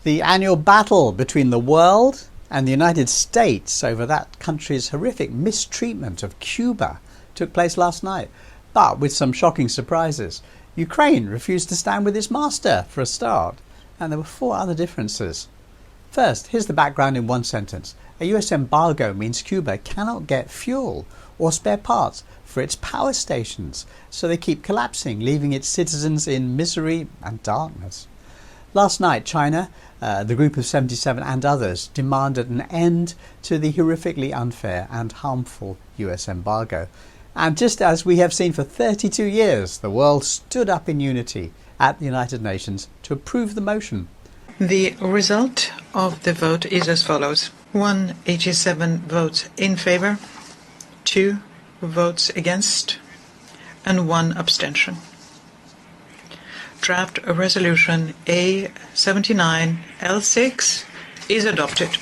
The annual battle between the world and the United States over that country's horrific mistreatment of Cuba took place last night, but with some shocking surprises. Ukraine refused to stand with its master for a start, and there were 4 other differences. First, here's the background in one sentence. A US embargo means Cuba cannot get fuel or spare parts for its power stations, so they keep collapsing, leaving its citizens in misery and darkness. Last night, China, the Group of 77 and others demanded an end to the horrifically unfair and harmful US embargo. And just as we have seen for 32 years, the world stood up in unity at the United Nations to approve the motion. The result of the vote is as follows. 187 votes in favor, 2 votes against, and 1 abstention. Draft resolution A79L6 is adopted.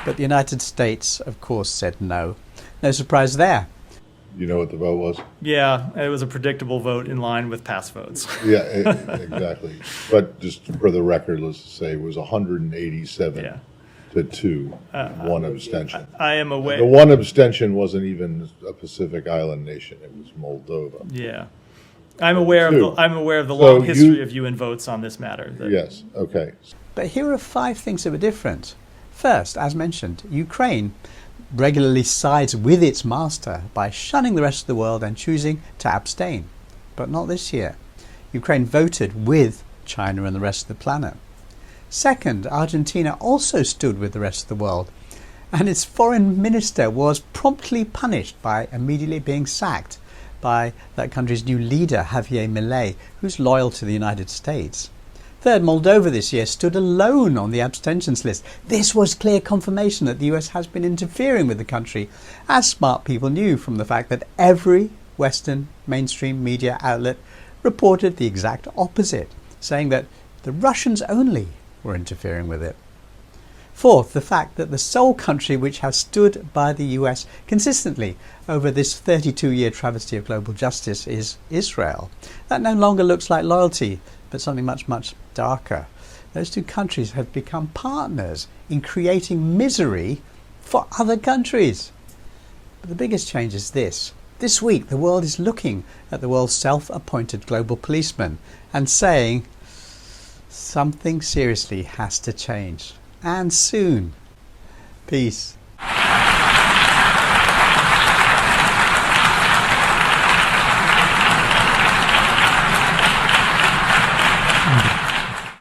But the United States, of course, said no. No surprise there. You know what the vote was? Yeah, it was a predictable vote in line with past votes. Yeah, exactly. But just for the record, let's say it was 187 to 2, 1 abstention. I am aware. The 1 abstention wasn't even a Pacific Island nation; it was Moldova. Yeah, I'm aware of the long history of UN votes on this matter. Yes. Okay. But here are 5 things that were different. First, as mentioned, Ukraine regularly sides with its master by shunning the rest of the world and choosing to abstain. But not this year. Ukraine voted with China and the rest of the planet. Second, Argentina also stood with the rest of the world, and its foreign minister was promptly punished by immediately being sacked by that country's new leader, Javier Milei, who's loyal to the United States. Third, Moldova this year stood alone on the abstentions list. This was clear confirmation that the US has been interfering with the country, as smart people knew from the fact that every Western mainstream media outlet reported the exact opposite, saying that the Russians only were interfering with it. Fourth, the fact that the sole country which has stood by the US consistently over this 32-year travesty of global justice is Israel. That no longer looks like loyalty, but something much, much darker. Those 2 countries have become partners in creating misery for other countries. But the biggest change is this. This week, the world is looking at the world's self-appointed global policeman and saying, something seriously has to change. And soon. Peace.